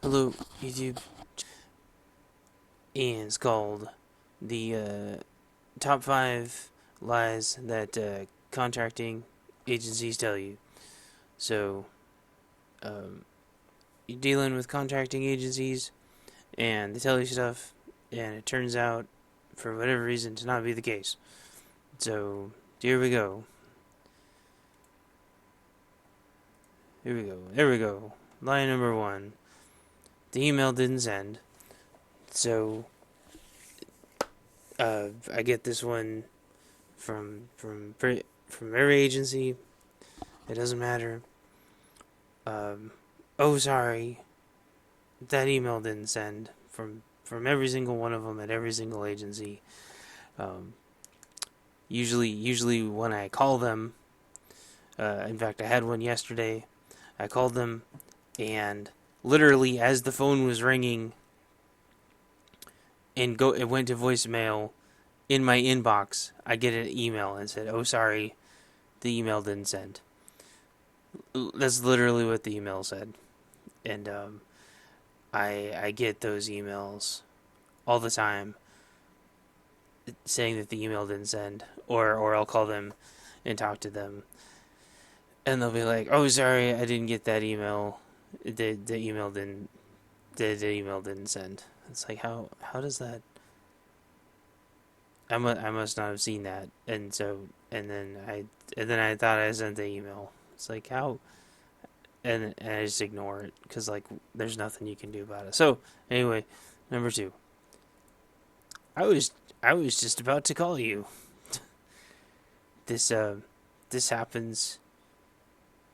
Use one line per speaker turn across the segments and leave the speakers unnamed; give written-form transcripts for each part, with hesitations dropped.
Hello, YouTube. And it's called the Top 5 Lies That Contracting Agencies Tell You. So, um, you're dealing with contracting agencies, and they tell you stuff, and it turns out, for whatever reason, to not be the case. So, here we go. Here we go. There we go. Lie number 1. The email didn't send. So, I get this one from every agency. It doesn't matter. Oh, sorry, that email didn't send from every single one of them at every single agency. Um, usually when I call them, in fact, I had one yesterday. I called them, and literally as the phone was ringing and it went to voicemail, in my inbox, I get an email and said, "Oh, sorry, the email didn't send." That's literally what the email said, and I get those emails all the time saying that the email didn't send, or I'll call them and talk to them, and they'll be like, "Oh, sorry, I didn't get that email. The email didn't the email didn't send." It's like how does that? I must not have seen that, and then I thought I sent the email. It's like how. And I just ignore it because like there's nothing you can do about it. So anyway, number 2, I was I was just about to call you. This this happens.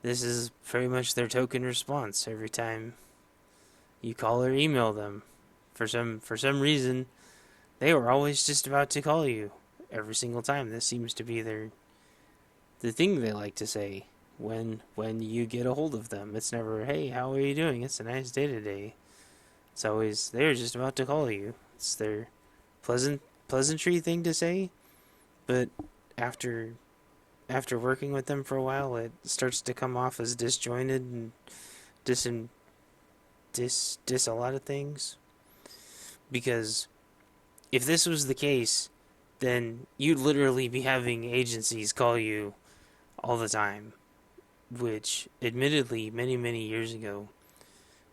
This is very much their token response every time you call or email them. For some reason, they were always just about to call you every single time. This seems to be the thing they like to say when you get a hold of them. It's never, "Hey, how are you doing? It's a nice day today." It's always, "They're just about to call you." It's their pleasantry thing to say, but after working with them for a while, it starts to come off as disjointed and dis dis a lot of things. Because if this was the case, then you'd literally be having agencies call you all the time. Which, admittedly, many years ago,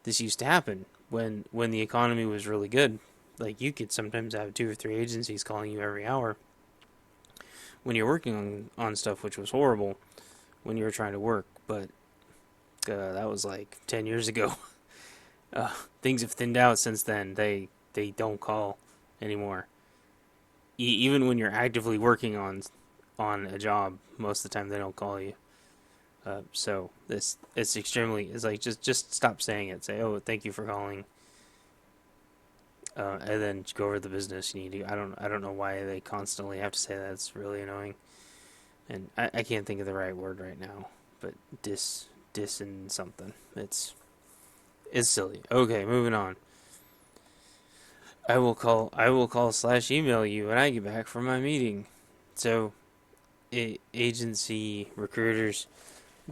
this used to happen when the economy was really good. Like you could sometimes have 2 or 3 agencies calling you every hour when you're working on stuff, which was horrible when you were trying to work. But that was like 10 years ago. Uh, Things have thinned out since then. They don't call anymore. Even when you're actively working on a job, most of the time they don't call you. So this it's like just stop saying it. Say, "Oh, thank you for calling," and then go over the business you need to. I don't know why they constantly have to say that. It's really annoying, and I can't think of the right word right now. But dis and something. It's silly. Okay, moving on. I will call slash email you when I get back from my meeting. So, agency recruiters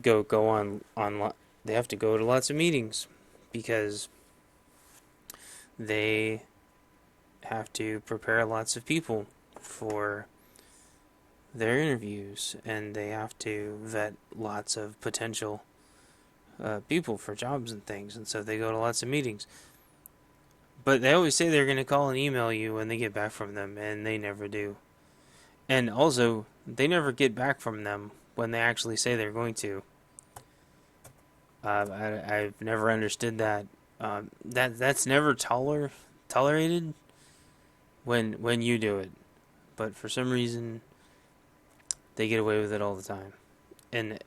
go on they have to go to lots of meetings because they have to prepare lots of people for their interviews, and they have to vet lots of potential people for jobs and things, and so they go to lots of meetings. But they always say they're going to call and email you when they get back from them, and they never do. And also, they never get back from them when they actually say they're going to. I've never understood that. That's never tolerated when you do it, but for some reason they get away with it all the time. And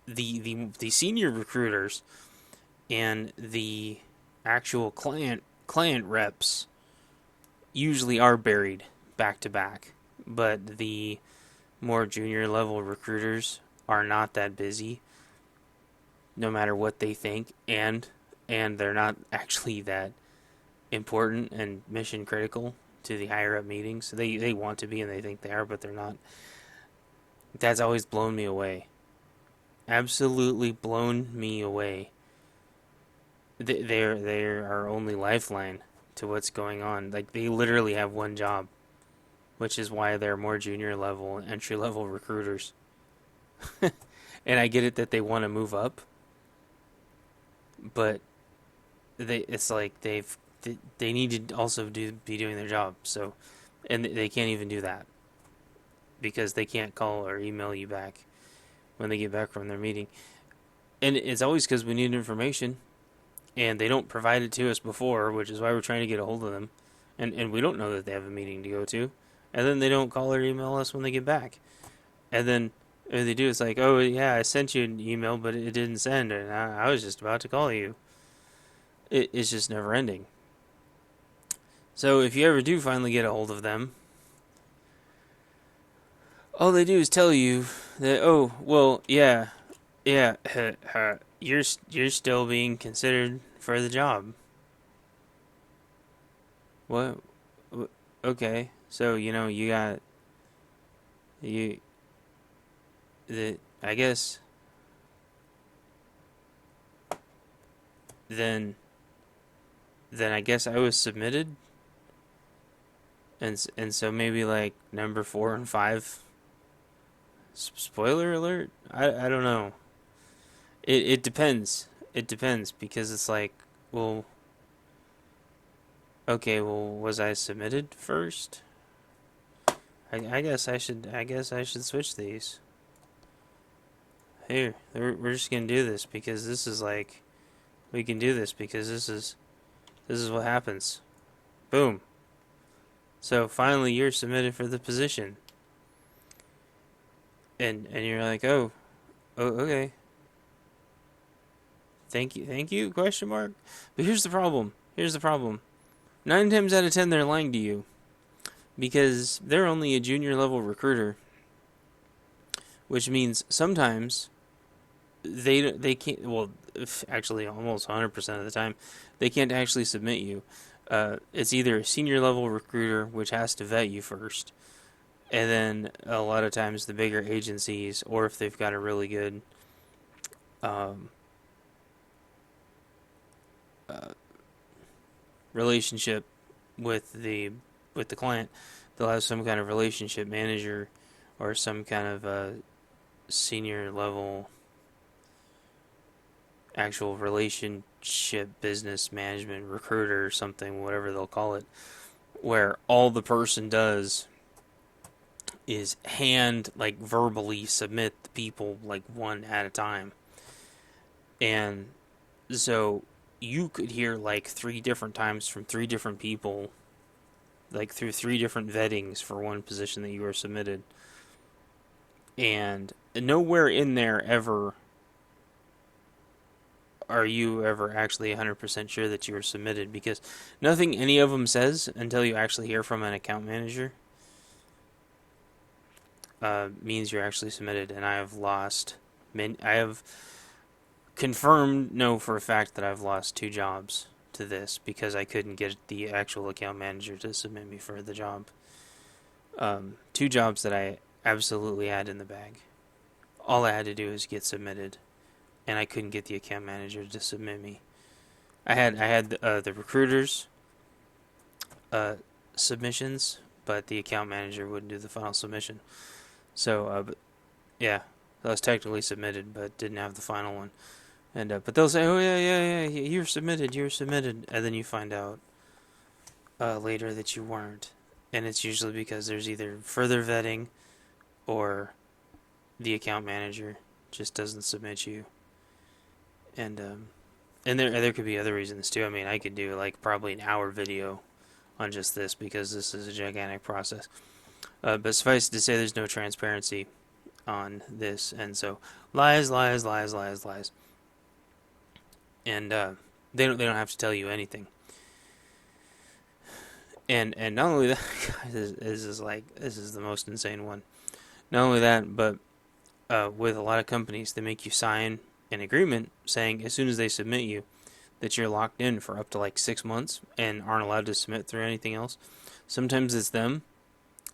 the senior recruiters and the actual client reps usually are buried back to back, but the more junior level recruiters are not that busy, no matter what they think, and they're not actually that important and mission critical to the higher up meetings. They want to be and they think they are, but they're not. That's always blown me away. Absolutely blown me away. they're our only lifeline to what's going on. Like they literally have one job, which is why they're more junior level, entry level recruiters. And I get it that they want to move up, but it's like they need to also be doing their job. So, and they can't even do that because they can't call or email you back when they get back from their meeting. And it's always because we need information, and they don't provide it to us before, which is why we're trying to get a hold of them. And we don't know that they have a meeting to go to. And then they don't call or email us when they get back. And then if they do, it's like, oh, yeah, I sent you an email, but it didn't send, and I was just about to call you. It's just never ending. So if you ever do finally get a hold of them, all they do is tell you that, oh, well, yeah, yeah, you're still being considered for the job. What? Okay, so you got you the I guess then I guess I was submitted, and so maybe like number 4 and 5. Spoiler alert. I don't know. It depends. It depends because it's like, well, okay, well, was I submitted first? I guess I should. I guess I should switch these. Here, we're just gonna do this because this is like, we can do this because this is what happens. Boom. So finally, you're submitted for the position, and you're like, oh, okay. Thank you? Question mark. But here's the problem. Here's the problem. 9 times out of 10, they're lying to you because they're only a junior level recruiter, which means sometimes they can't. Well, actually, almost 100% of the time, they can't actually submit you. It's either a senior level recruiter, which has to vet you first, and then a lot of times the bigger agencies, or if they've got a really good um, uh, relationship with the client, they'll have some kind of relationship manager or some kind of senior level actual relationship business management recruiter or something, whatever they'll call it, where all the person does is hand like verbally submit the people like one at a time. And so you could hear like 3 different times from 3 different people, like through 3 different vettings for one position that you were submitted. And nowhere in there ever are you ever actually 100% sure that you were submitted because nothing any of them says until you actually hear from an account manager means you're actually submitted. And I have lost, I have confirmed, no, for a fact that I've lost 2 jobs to this because I couldn't get the actual account manager to submit me for the job. 2 jobs that I absolutely had in the bag. All I had to do was get submitted, and I couldn't get the account manager to submit me. I had the recruiters submissions, but the account manager wouldn't do the final submission. So, but yeah, I was technically submitted, but didn't have the final one. And but they'll say, "Oh yeah, you're submitted, and then you find out later that you weren't, and it's usually because there's either further vetting or the account manager just doesn't submit you, and there could be other reasons too. I mean, I could do like probably an hour video on just this because this is a gigantic process. But suffice to say, there's no transparency on this, and so lies, lies, lies, lies, lies, and they don't have to tell you anything. And not only that, this is the most insane one. Not only that, but with a lot of companies, they make you sign an agreement saying as soon as they submit you that you're locked in for up to like 6 months and aren't allowed to submit through anything else. Sometimes it's them,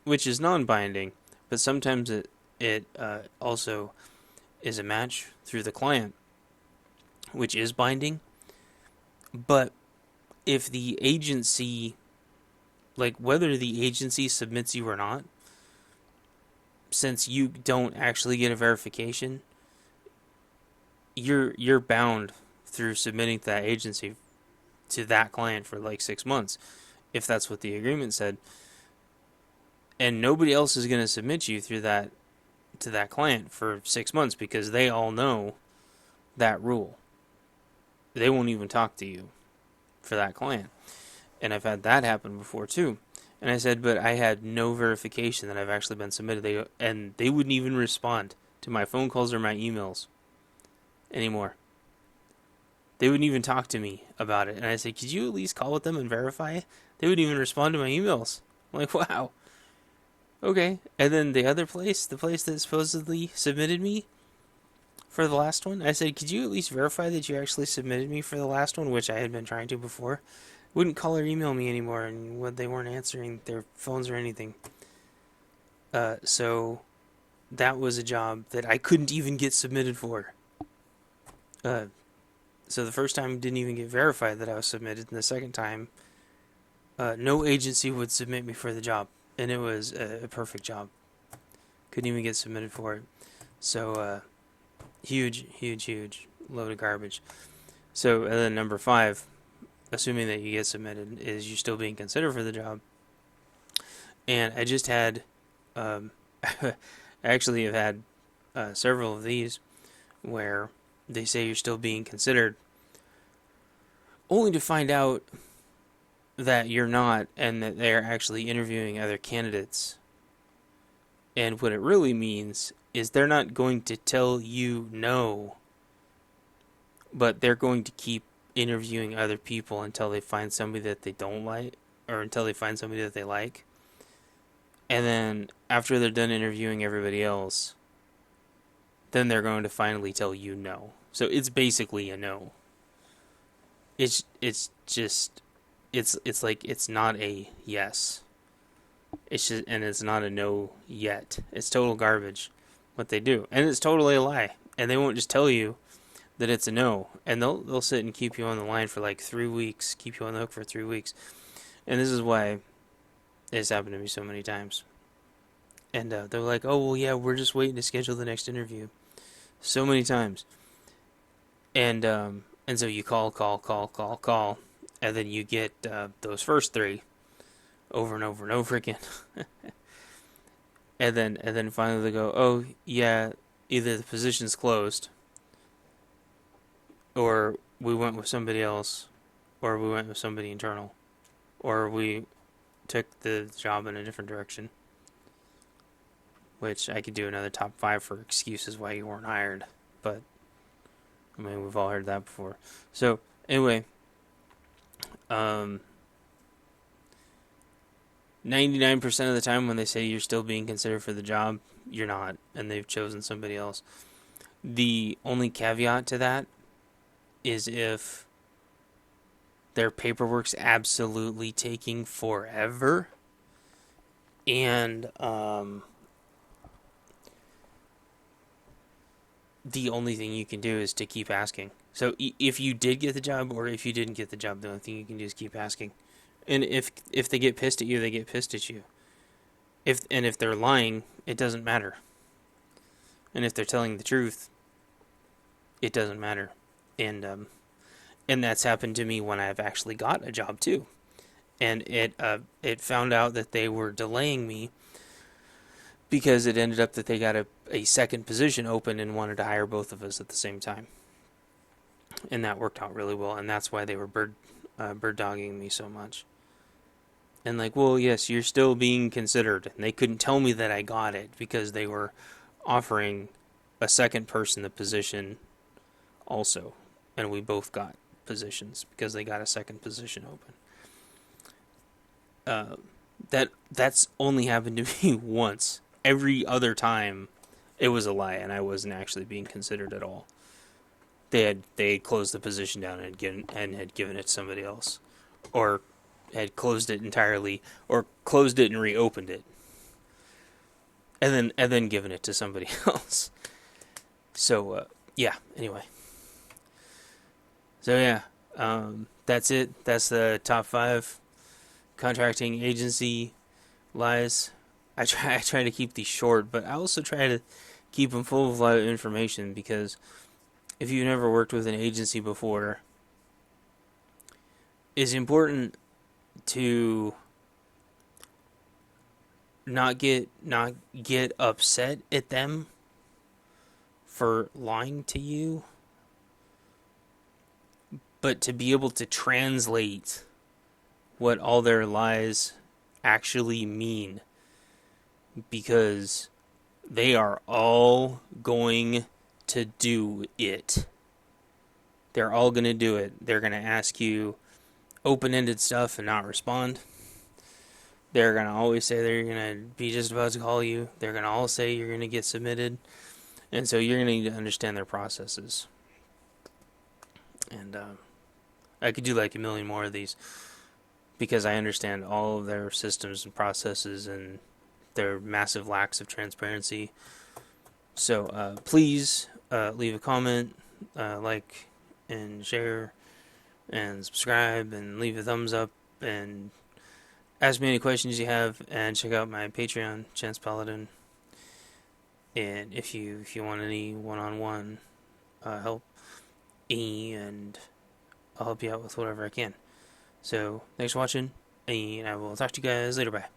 which is non-binding, but sometimes it also is a match through the client, which is binding. But if the agency, like whether the agency submits you or not, since you don't actually get a verification, you're bound through submitting to that agency to that client for like 6 months, if that's what the agreement said. And nobody else is going to submit you through that to that client for 6 months because they all know that rule. They won't even talk to you for that client. And I've had that happen before too. And I said, but I had no verification that I've actually been submitted. They wouldn't even respond to my phone calls or my emails anymore. They wouldn't even talk to me about it. And I said, could you at least call with them and verify it? They wouldn't even respond to my emails. I'm like, wow. Okay. And then the other place, the place that supposedly submitted me for the last one, I said, could you at least verify that you actually submitted me for the last one, which I had been trying to before? Wouldn't call or email me anymore, and they weren't answering their phones or anything. So that was a job that I couldn't even get submitted for. So the first time didn't even get verified that I was submitted, and the second time, no agency would submit me for the job, and it was a perfect job. Couldn't even get submitted for it. So huge load of garbage. So and then number 5, assuming that you get submitted, is you still being considered for the job. And I just had, I actually have had several of these where they say you're still being considered, only to find out that you're not, and that they're actually interviewing other candidates. And what it really means is they're not going to tell you no, but they're going to keep interviewing other people until they find somebody that they don't like, or until they find somebody that they like. And then after they're done interviewing everybody else, then they're going to finally tell you no. So it's basically a no. It's like it's not a yes. It's just, and it's not a no yet. It's total garbage what they do. And it's totally a lie. And they won't just tell you that it's a no. And they'll sit and keep you on the line for like 3 weeks, keep you on the hook for 3 weeks. And this is why it's happened to me so many times. And they're like, oh, well, yeah, we're just waiting to schedule the next interview. So many times. And so you call, and then you get those first 3 over and over and over again. and then finally they go, oh, yeah, either the position's closed, or we went with somebody else, or we went with somebody internal, or we took the job in a different direction. Which I could do another top 5 for excuses why you weren't hired. But, I mean, we've all heard that before. So, anyway, 99% of the time when they say you're still being considered for the job, you're not, and they've chosen somebody else. The only caveat to that is if their paperwork's absolutely taking forever, and the only thing you can do is to keep asking. So if you did get the job, or if you didn't get the job, the only thing you can do is keep asking. And if they get pissed at you, they get pissed at you. If they're lying, it doesn't matter. And if they're telling the truth, it doesn't matter. And that's happened to me when I've actually got a job too. And it found out that they were delaying me because it ended up that they got a second position open and wanted to hire both of us at the same time. And that worked out really well, and that's why they were bird dogging me so much. And like, well, yes, you're still being considered. And they couldn't tell me that I got it because they were offering a second person the position also. And we both got positions because they got a second position open. That's only happened to me once. Every other time, it was a lie, and I wasn't actually being considered at all. They had closed the position down and had given it to somebody else, or had closed it entirely, or closed it and reopened it, and then given it to somebody else. So yeah. Anyway. So yeah, That's it. That's the top 5 contracting agency lies. I try to keep these short, but I also try to keep them full of a lot of information because if you've never worked with an agency before, it's important to not get upset at them for lying to you, but to be able to translate what all their lies actually mean, because they are all going to do it. They're all going to do it. They're going to ask you open-ended stuff and not respond. They're going to always say they're going to be just about to call you. They're going to all say you're going to get submitted. And so you're going to need to understand their processes. And I could do like a million more of these because I understand all of their systems and processes and their massive lacks of transparency. So please leave a comment, like, and share, and subscribe, and leave a thumbs up, and ask me any questions you have, and check out my Patreon, Chance Paladin. And if you want any one-on-one help, and I'll help you out with whatever I can. So thanks for watching, and I will talk to you guys later. Bye.